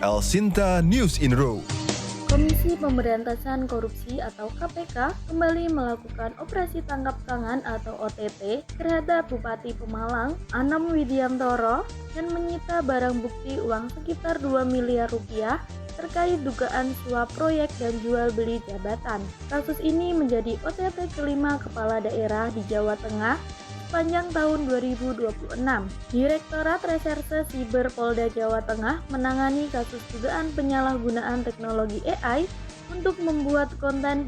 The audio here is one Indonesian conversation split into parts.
El Sinta News in Row. Komisi Pemberantasan Korupsi atau KPK kembali melakukan operasi tangkap tangan atau OTT terhadap Bupati Pemalang, Anam Widiantoro, dan menyita barang bukti uang sekitar 2 miliar rupiah terkait dugaan suap proyek dan jual beli jabatan. Kasus ini menjadi OTT kelima kepala daerah di Jawa Tengah sepanjang tahun 2026. Direktorat Reserse Siber Polda Jawa Tengah menangani kasus dugaan penyalahgunaan teknologi AI untuk membuat konten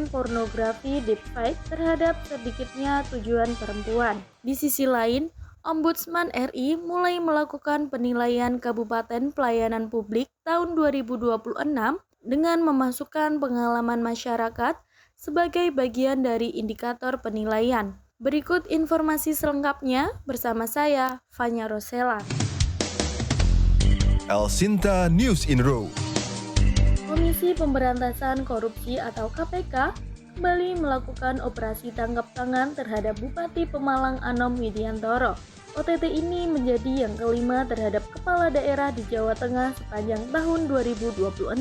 pornografi deepfake terhadap sedikitnya tujuan perempuan. Di sisi lain, Ombudsman RI mulai melakukan penilaian Kabupaten Pelayanan Publik tahun 2026 dengan memasukkan pengalaman masyarakat sebagai bagian dari indikator penilaian. Berikut informasi selengkapnya bersama saya, Fanya Rosela. El Sinta News in Row. Komisi Pemberantasan Korupsi atau KPK kembali melakukan operasi tangkap tangan terhadap Bupati Pemalang Anom Widiantoro. OTT ini menjadi yang kelima terhadap kepala daerah di Jawa Tengah sepanjang tahun 2026.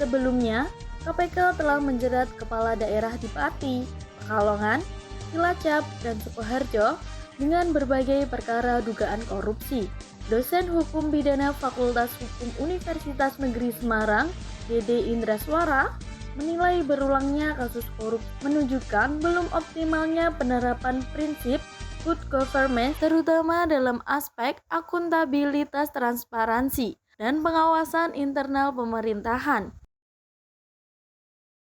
Sebelumnya, KPK telah menjerat kepala daerah di Pati, Pekalongan, Cilacap, dan Sukoharjo dengan berbagai perkara dugaan korupsi. Dosen Hukum Pidana Fakultas Hukum Universitas Negeri Semarang, Dede Indraswara, menilai berulangnya kasus korupsi menunjukkan belum optimalnya penerapan prinsip good governance terutama dalam aspek akuntabilitas, transparansi, dan pengawasan internal pemerintahan.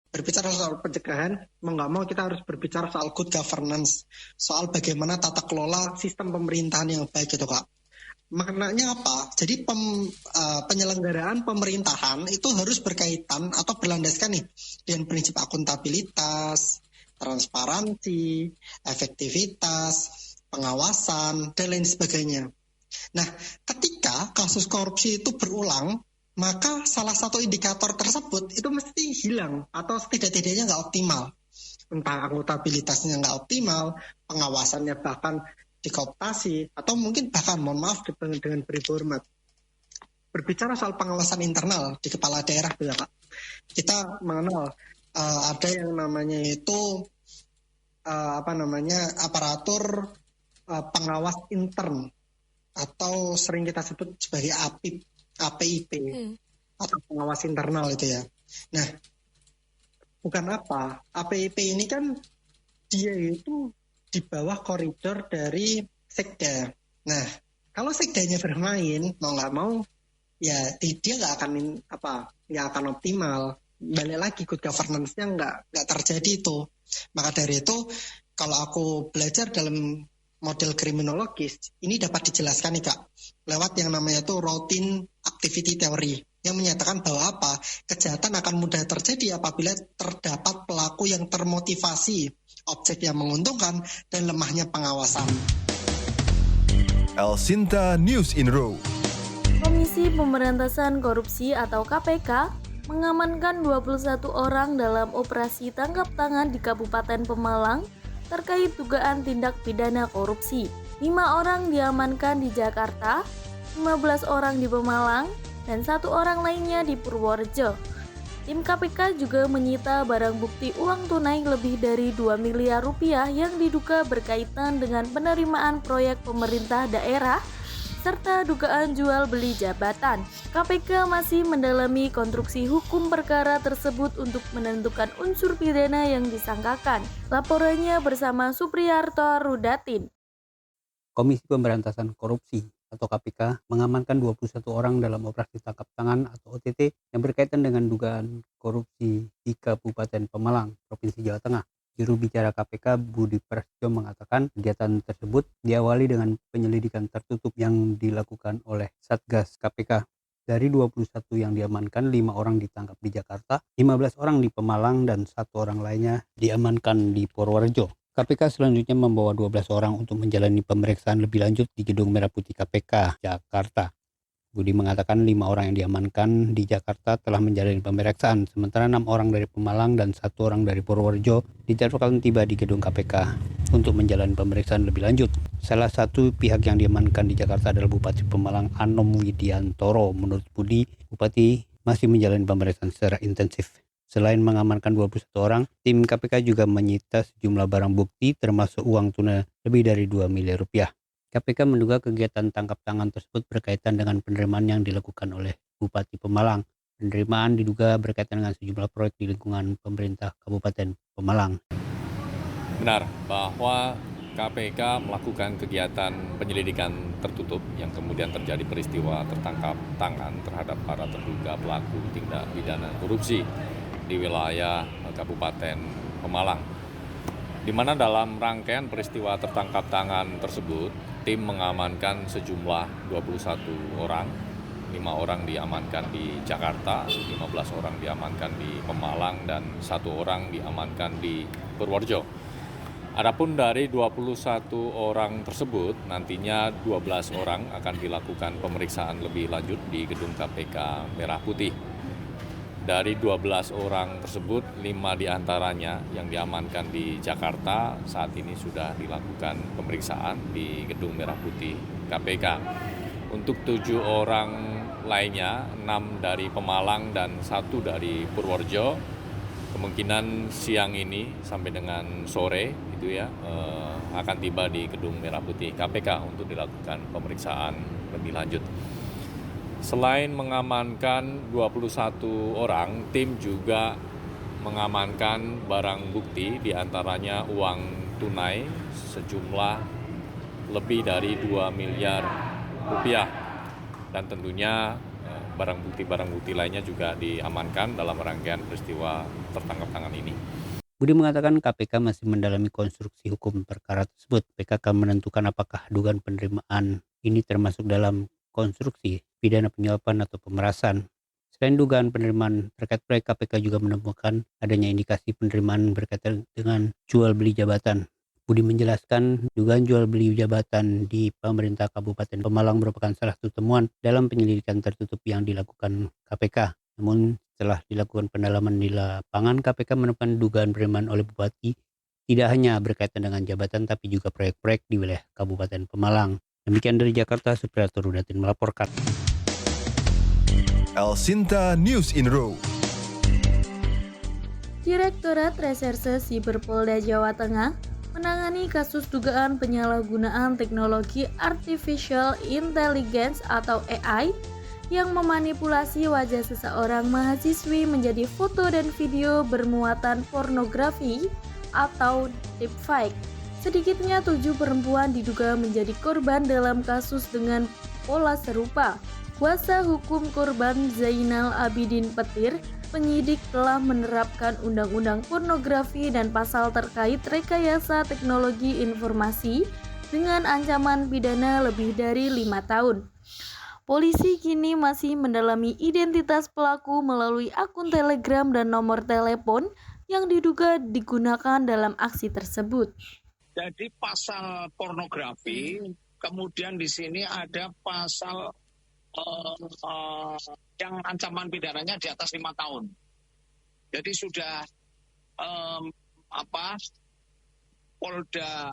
Berbicara soal pencegahan, mau nggak mau kita harus berbicara soal good governance, soal bagaimana tata kelola sistem pemerintahan yang baik itu, Kak. Maknanya apa? Jadi penyelenggaraan pemerintahan itu harus berkaitan atau berlandaskan nih dengan prinsip akuntabilitas, transparansi, efektivitas, pengawasan, dan lain sebagainya. Nah, ketika kasus korupsi itu berulang, maka salah satu indikator tersebut itu mesti hilang atau setidak-tidaknya nggak optimal. Entah akuntabilitasnya nggak optimal, pengawasannya bahkan dikooptasi, atau mungkin bahkan, mohon maaf dengan beri hormat, berbicara soal pengawasan internal di kepala daerah, Pak. Kita mengenal ada yang namanya itu aparatur pengawas intern atau sering kita sebut sebagai APIP atau pengawas internal itu ya. Nah, bukan apa, APIP ini kan dia itu di bawah koridor dari sekda. Nah, kalau sekdanya bermain mau nggak mau ya dia nggak akan optimal. Balik lagi good governance-nya nggak terjadi itu. Maka dari itu kalau aku belajar dalam model kriminologis, ini dapat dijelaskan nih Kak, lewat yang namanya itu routine activity theory, yang menyatakan bahwa kejahatan akan mudah terjadi apabila terdapat pelaku yang termotivasi, objek yang menguntungkan, dan lemahnya pengawasan. El Sinta News in Row. Komisi Pemberantasan Korupsi atau KPK mengamankan 21 orang dalam operasi tangkap tangan di Kabupaten Pemalang terkait dugaan tindak pidana korupsi. 5 orang diamankan di Jakarta, 15 orang di Pemalang, dan 1 orang lainnya di Purworejo. Tim KPK juga menyita barang bukti uang tunai lebih dari 2 miliar rupiah yang diduga berkaitan dengan penerimaan proyek pemerintah daerah serta dugaan jual beli jabatan. KPK masih mendalami konstruksi hukum perkara tersebut untuk menentukan unsur pidana yang disangkakan. Laporannya bersama Supriyarto Rudatin. Komisi Pemberantasan Korupsi atau KPK mengamankan 21 orang dalam operasi tangkap tangan atau OTT yang berkaitan dengan dugaan korupsi di Kabupaten Pemalang, Provinsi Jawa Tengah. Juru bicara KPK Budi Prasetyo mengatakan kegiatan tersebut diawali dengan penyelidikan tertutup yang dilakukan oleh Satgas KPK. Dari 21 yang diamankan, 5 orang ditangkap di Jakarta, 15 orang di Pemalang, dan 1 orang lainnya diamankan di Purworejo. KPK selanjutnya membawa 12 orang untuk menjalani pemeriksaan lebih lanjut di Gedung Merah Putih KPK, Jakarta. Budi mengatakan 5 orang yang diamankan di Jakarta telah menjalani pemeriksaan, sementara 6 orang dari Pemalang dan 1 orang dari Purworejo dijadwalkan tiba di gedung KPK untuk menjalani pemeriksaan lebih lanjut. Salah satu pihak yang diamankan di Jakarta adalah Bupati Pemalang Anom Widiantoro. Menurut Budi, Bupati masih menjalani pemeriksaan secara intensif. Selain mengamankan 21 orang, tim KPK juga menyita sejumlah barang bukti termasuk uang tunai lebih dari 2 miliar rupiah. KPK menduga kegiatan tangkap tangan tersebut berkaitan dengan penerimaan yang dilakukan oleh Bupati Pemalang. Penerimaan diduga berkaitan dengan sejumlah proyek di lingkungan pemerintah Kabupaten Pemalang. Benar bahwa KPK melakukan kegiatan penyelidikan tertutup yang kemudian terjadi peristiwa tertangkap tangan terhadap para terduga pelaku tindak pidana korupsi di wilayah Kabupaten Pemalang. Di mana dalam rangkaian peristiwa tertangkap tangan tersebut, tim mengamankan sejumlah 21 orang, 5 orang diamankan di Jakarta, 15 orang diamankan di Pemalang, dan 1 orang diamankan di Purworejo. Adapun dari 21 orang tersebut, nantinya 12 orang akan dilakukan pemeriksaan lebih lanjut di gedung KPK Merah Putih. Dari 12 orang tersebut, 5 diantaranya yang diamankan di Jakarta saat ini sudah dilakukan pemeriksaan di Gedung Merah Putih KPK. Untuk 7 orang lainnya, 6 dari Pemalang dan 1 dari Purworejo, kemungkinan siang ini sampai dengan sore akan tiba di Gedung Merah Putih KPK untuk dilakukan pemeriksaan lebih lanjut. Selain mengamankan 21 orang, tim juga mengamankan barang bukti, diantaranya uang tunai sejumlah lebih dari 2 miliar rupiah. Dan tentunya barang bukti lainnya juga diamankan dalam rangkaian peristiwa tertangkap tangan ini. Budi mengatakan KPK masih mendalami konstruksi hukum perkara tersebut. KPK akan menentukan apakah dugaan penerimaan ini termasuk dalam konstruksi pidana penyuapan atau pemerasan. Selain dugaan penerimaan terkait proyek, KPK juga menemukan adanya indikasi penerimaan berkaitan dengan jual beli jabatan. Budi menjelaskan dugaan jual beli jabatan di pemerintah Kabupaten Pemalang merupakan salah satu temuan dalam penyelidikan tertutup yang dilakukan KPK. Namun setelah dilakukan pendalaman di lapangan, KPK menemukan dugaan penerimaan oleh Bupati tidak hanya berkaitan dengan jabatan tapi juga proyek-proyek di wilayah Kabupaten Pemalang. Demikian dari Jakarta, Supriyato Rudatin melaporkan. El Sinta News in Row. Direktorat Reserse Siber Polda Jawa Tengah menangani kasus dugaan penyalahgunaan teknologi Artificial Intelligence atau AI yang memanipulasi wajah seseorang mahasiswi menjadi foto dan video bermuatan pornografi atau deepfake. Sedikitnya 7 perempuan diduga menjadi korban dalam kasus dengan pola serupa. Kuasa hukum korban Zainal Abidin Petir, penyidik telah menerapkan undang-undang pornografi dan pasal terkait rekayasa teknologi informasi dengan ancaman pidana lebih dari 5 tahun. Polisi kini masih mendalami identitas pelaku melalui akun Telegram dan nomor telepon yang diduga digunakan dalam aksi tersebut. Jadi pasal pornografi, kemudian di sini ada pasal yang ancaman pidananya di atas 5 tahun. Jadi sudah Polda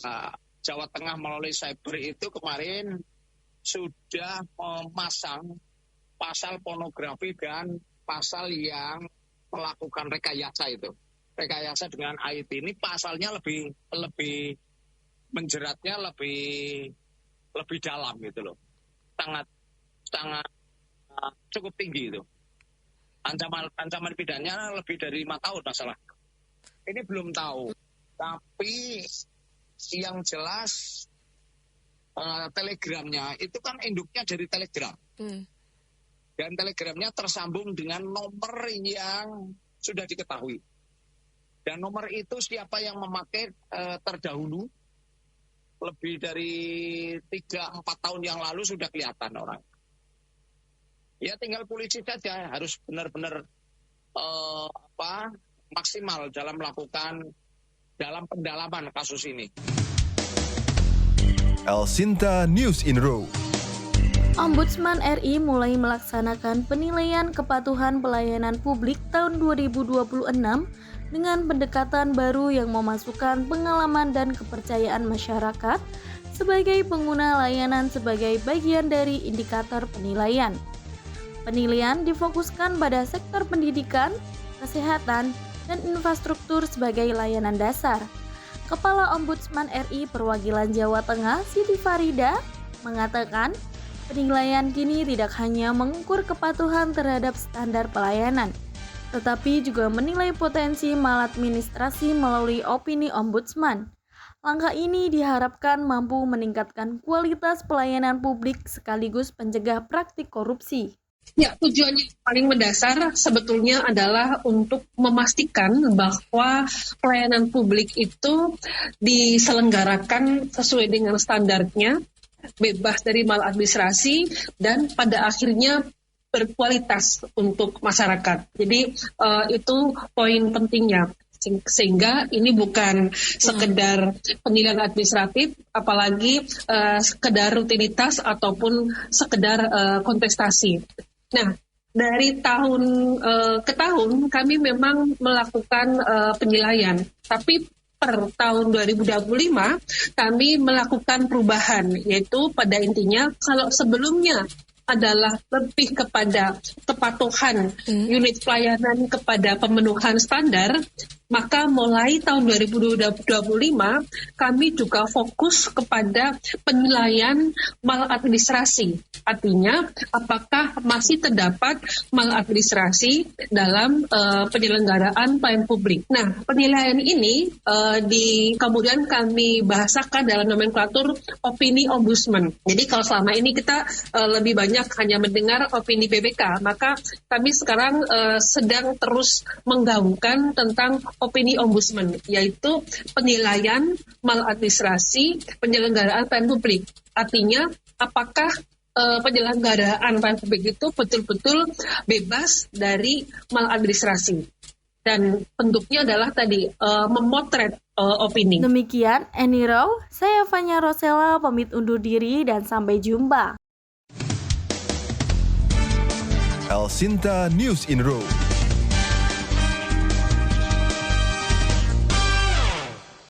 Jawa Tengah melalui cyber itu kemarin sudah memasang pasal pornografi dan pasal yang melakukan rekayasa itu. Rekayasa dengan IT ini pasalnya lebih menjeratnya lebih dalam gitu loh. Sangat cukup tinggi itu. Ancaman pidananya lebih dari 5 tahun masalah. Ini belum tahu. Tapi yang jelas Telegramnya itu kan induknya dari Telegram. Dan Telegramnya tersambung dengan nomor yang sudah diketahui. Dan nomor itu siapa yang memakai terdahulu lebih dari 3-4 tahun yang lalu sudah kelihatan orang. Ya tinggal polisi saja harus benar-benar maksimal dalam pendalaman kasus ini. El Sinta News in Row. Ombudsman RI mulai melaksanakan penilaian kepatuhan pelayanan publik tahun 2026 dengan pendekatan baru yang memasukkan pengalaman dan kepercayaan masyarakat sebagai pengguna layanan sebagai bagian dari indikator penilaian. Penilaian difokuskan pada sektor pendidikan, kesehatan, dan infrastruktur sebagai layanan dasar. Kepala Ombudsman RI Perwakilan Jawa Tengah, Siti Farida, mengatakan penilaian kini tidak hanya mengukur kepatuhan terhadap standar pelayanan, tetapi juga menilai potensi maladministrasi melalui opini ombudsman. Langkah ini diharapkan mampu meningkatkan kualitas pelayanan publik sekaligus mencegah praktik korupsi. Ya, tujuan yang paling mendasar sebetulnya adalah untuk memastikan bahwa pelayanan publik itu diselenggarakan sesuai dengan standarnya, bebas dari maladministrasi, dan pada akhirnya berkualitas untuk masyarakat. Jadi itu poin pentingnya. Sehingga ini bukan sekedar penilaian administratif, apalagi sekedar rutinitas ataupun sekedar kontestasi. Nah, dari tahun ke tahun kami memang melakukan penilaian, tapi per tahun 2025 kami melakukan perubahan, yaitu pada intinya kalau sebelumnya adalah lebih kepada kepatuhan unit pelayanan kepada pemenuhan standar, maka mulai tahun 2025 kami juga fokus kepada penilaian maladministrasi. Artinya, apakah masih terdapat maladministrasi dalam penyelenggaraan pelayanan publik. Nah, penilaian ini kemudian kami bahasakan dalam nomenklatur opini ombudsman. Jadi kalau selama ini kita lebih banyak hanya mendengar opini BPK, maka kami sekarang sedang terus menggaungkan tentang opini ombudsman, yaitu penilaian maladministrasi penyelenggaraan pelayanan publik. Artinya, apakah penyelenggaraan pelayanan publik itu betul-betul bebas dari maladministrasi. Dan bentuknya adalah tadi memotret opini. Demikian Eni Raw, saya Fanya Rosella pamit undur diri dan sampai jumpa. El Sinta News in Row.